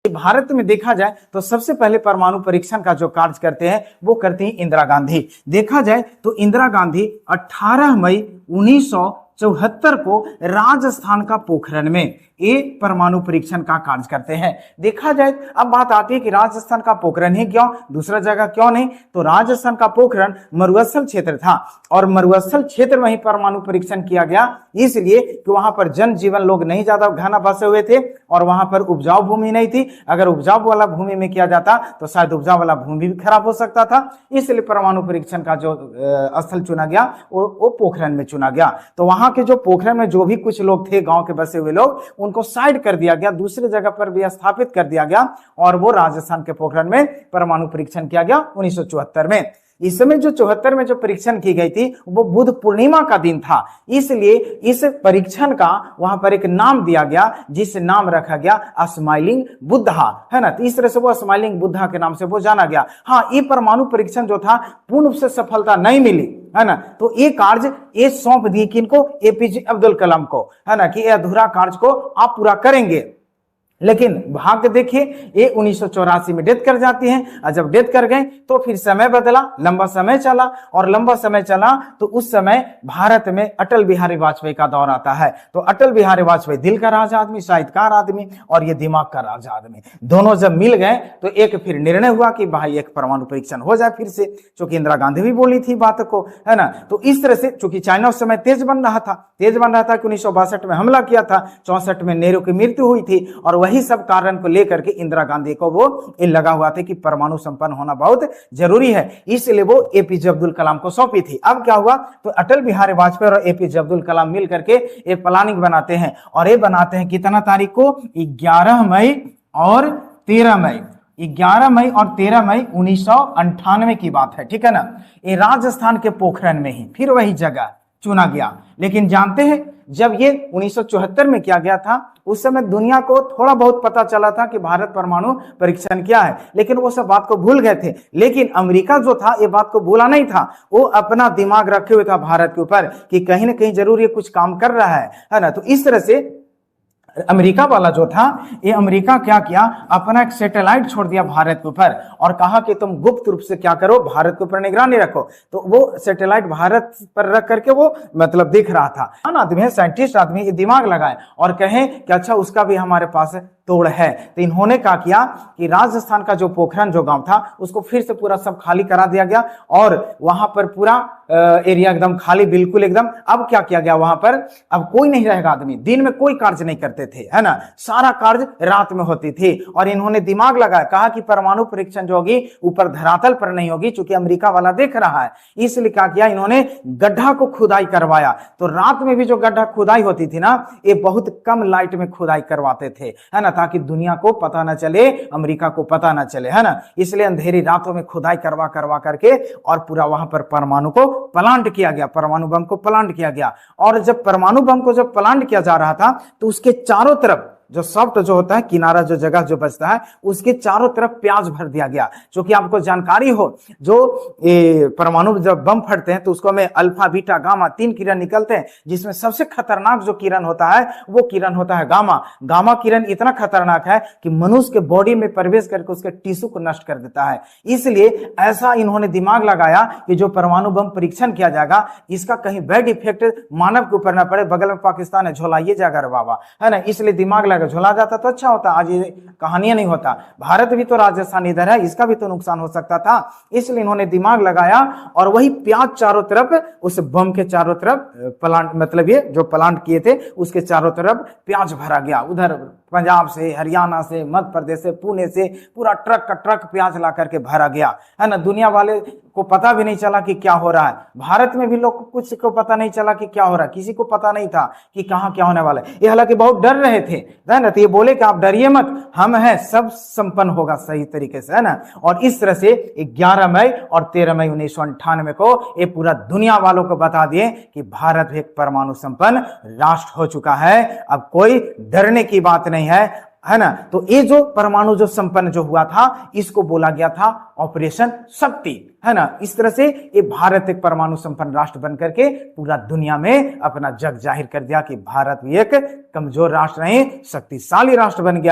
कि भारत में देखा जाए तो सबसे पहले परमाणु परीक्षण का जो कार्य करते हैं वो करती हैं इंदिरा गांधी। देखा जाए तो इंदिरा गांधी 18 मई 1974 को राजस्थान का पोखरण में एक परमाणु परीक्षण का कार्य करते हैं। देखा जाए अब बात आती है कि राजस्थान का पोखरण ही क्यों, दूसरा जगह क्यों नहीं? तो राजस्थान का पोखरण मरुस्थल क्षेत्र था और मरुस्थल क्षेत्र में ही परमाणु परीक्षण किया गया, इसलिए कि वहां पर जनजीवन लोग नहीं ज्यादा घना बसे हुए थे और वहां पर उपजाऊ भूमि नहीं थी। अगर उपजाऊ वाला भूमि में किया जाता तो शायद उपजाऊ वाला भूमि भी खराब हो सकता था, इसलिए परमाणु परीक्षण का जो स्थल चुना गया वो पोखरण में चुना गया। तो वहां के जो पोखरण में जो भी कुछ लोग थे गांव के बसे हुए लोग, उनको साइड कर दिया गया, दूसरी जगह पर भी स्थापित कर दिया गया और वो राजस्थान के पोखरण में परमाणु परीक्षण किया गया 1974 में। इस समय जो 74 में जो परीक्षण की गई थी वो बुद्ध पूर्णिमा का दिन था, इसलिए इस परीक्षण का वहां पर एक नाम दिया गया जिसे नाम रखा गया स्माइलिंग बुद्धा, है ना। तो इस तरह से वो स्माइलिंग बुद्धा के नाम से वो जाना गया। हाँ, ये परमाणु परीक्षण जो था पूर्ण रूप से सफलता नहीं मिली, है ना। तो ये कार्य ये सौंप दिए किनको? एपीजे अब्दुल कलाम को, है ना, कि ये अधूरा कार्य को आप पूरा करेंगे। लेकिन भाग्य देखिए ये 1984 में डेथ कर जाती हैं और जब डेथ कर गए तो फिर समय बदला, लंबा समय चला और लंबा समय चला तो उस समय भारत में अटल बिहारी वाजपेयी का दौर आता है। तो अटल बिहारी वाजपेयी दिल का राजा आदमी, साहित्यकार आदमी और ये दिमाग का राजा आदमी, दोनों जब मिल गए तो एक फिर निर्णय हुआ कि भाई एक परमाणु परीक्षण हो जाए फिर से, क्योंकि इंदिरा गांधी भी बोली थी बात को, है ना। तो इस तरह से चूंकि चाइना उस समय तेज बन रहा था कि 1962 में हमला किया था, 64 में नेहरू की मृत्यु हुई थी और वही सब कारण को लेकर के इंदिरा गांधी को वो लगा हुआ था कि परमाणु संपन्न होना बहुत जरूरी है, इसलिए वो एपीजे अब्दुल कलाम को सौंपी थी। अब क्या हुआ तो अटल बिहारी वाजपेयी और एपीजे अब्दुल कलाम मिल करके एक प्लानिंग बनाते हैं और ये बनाते हैं कितना तारीख को? 11 मई और 13 मई, 11 मई और 13 मई 1998 की बात है, ठीक है ना। ये राजस्थान के पोखरण में ही फिर वही जगह चुना गया। लेकिन जानते हैं जब ये 1974 में किया गया था उस समय दुनिया को थोड़ा बहुत पता चला था कि भारत परमाणु परीक्षण किया है, लेकिन वो सब बात को भूल गए थे। लेकिन अमेरिका जो था ये बात को भूला नहीं था, वो अपना दिमाग रखे हुए था भारत के ऊपर कि कहीं ना कहीं जरूर ये कुछ काम कर रहा है ना। तो इस तरह से अमेरिका वाला जो था ये अमेरिका क्या किया, अपना एक सैटेलाइट छोड़ दिया भारत के ऊपर और कहा कि तुम गुप्त रूप से क्या करो, भारत के ऊपर निगरानी रखो। तो वो सैटेलाइट भारत पर रख करके वो मतलब दिख रहा था। आदमी है, साइंटिस्ट आदमी, ये दिमाग लगाए और कहे कि अच्छा उसका भी हमारे पास तोड़ है। तो इन्होंने क्या किया कि राजस्थान का जो पोखरण जो गांव था उसको फिर से पूरा सब खाली करा दिया गया और वहां पर पूरा एरिया एकदम खाली, बिल्कुल एकदम। अब क्या किया गया वहां पर? अब कोई नहीं रहेगा आदमी, दिन में कोई कार्य नहीं करते थे, है ना, सारा कार्य रात में होती थी। और इन्होंने दिमाग लगाया, कहा कि परमाणु परीक्षण जो होगी ऊपर धरातल पर नहीं होगी, चूंकि अमेरिका वाला देख रहा है, इसलिए क्या किया इन्होंने गड्ढा को खुदाई करवाया। तो रात में भी जो गड्ढा खुदाई होती थी ना, ये बहुत कम लाइट में खुदाई करवाते थे, है ना, ताकि दुनिया को पता ना चले, अमेरिका को पता ना चले, है ना। इसलिए अंधेरी रातों में खुदाई करवा करके और पूरा वहां पर परमाणु को प्लांट किया गया, परमाणु बम को प्लांट किया गया। और जब परमाणु बम को जब प्लांट किया जा रहा था तो उसके चारों तरफ जो सॉफ्ट जो होता है किनारा, जो जगह जो बचता है, उसके चारों तरफ प्याज भर दिया गया। क्योंकि आपको जानकारी हो, जो परमाणु जब बम फटते हैं तो उसको में अल्फा बीटा गामा 3 किरण निकलते हैं, जिसमें सबसे खतरनाक जो किरण होता है वो किरण होता है गामा। गामा किरण इतना खतरनाक है कि मनुष्य के बॉडी में प्रवेश करके उसके टिश्यू को नष्ट कर देता है। इसलिए ऐसा इन्होंने दिमाग लगाया कि जो परमाणु बम परीक्षण किया जाएगा इसका कहीं बैड इफेक्ट मानव के ऊपर ना पड़े। बगल में पाकिस्तान है, झोलाइए जाएगा रे बाबा, है ना। इसलिए दिमाग झोला जाता तो अच्छा होता, आज ये कहानियां नहीं होता। भारत भी तो राजस्थान इधर है, इसका भी तो नुकसान हो सकता था। इसलिए इन्होंने दिमाग लगाया और वही प्याज चारों तरफ, उस बम के चारों तरफ प्लांट, मतलब ये जो प्लांट किए थे उसके चारों तरफ प्याज भरा गया। उधर पंजाब से, हरियाणा से, मध्य प्रदेश से, पुणे से पूरा ट्रक का ट्रक प्याज ला करके भरा गया, है ना। दुनिया वाले को पता भी नहीं चला कि क्या हो रहा है। भारत में भी लोग कुछ को पता नहीं चला कि क्या हो रहा है, किसी को पता नहीं था कि कहां क्या होने वाला है। ये हालांकि बहुत डर रहे थे, है ना। तो ये बोले कि आप डरिए मत, हम हैं, सब संपन्न होगा सही तरीके से, है ना। और इस तरह से 11 मई और 13 मई 1998 को ये पूरा दुनिया वालों को बता दिए कि भारत एक परमाणु संपन्न राष्ट्र हो चुका है। अब कोई डरने की बात नहीं है ना। तो ये जो परमाणु जो संपन्न जो हुआ था इसको बोला गया था ऑपरेशन शक्ति, है ना। इस तरह से ये भारत एक परमाणु संपन्न राष्ट्र बन करके पूरा दुनिया में अपना जग जाहिर कर दिया कि भारत भी एक कमजोर राष्ट्र नहीं, शक्तिशाली राष्ट्र बन गया।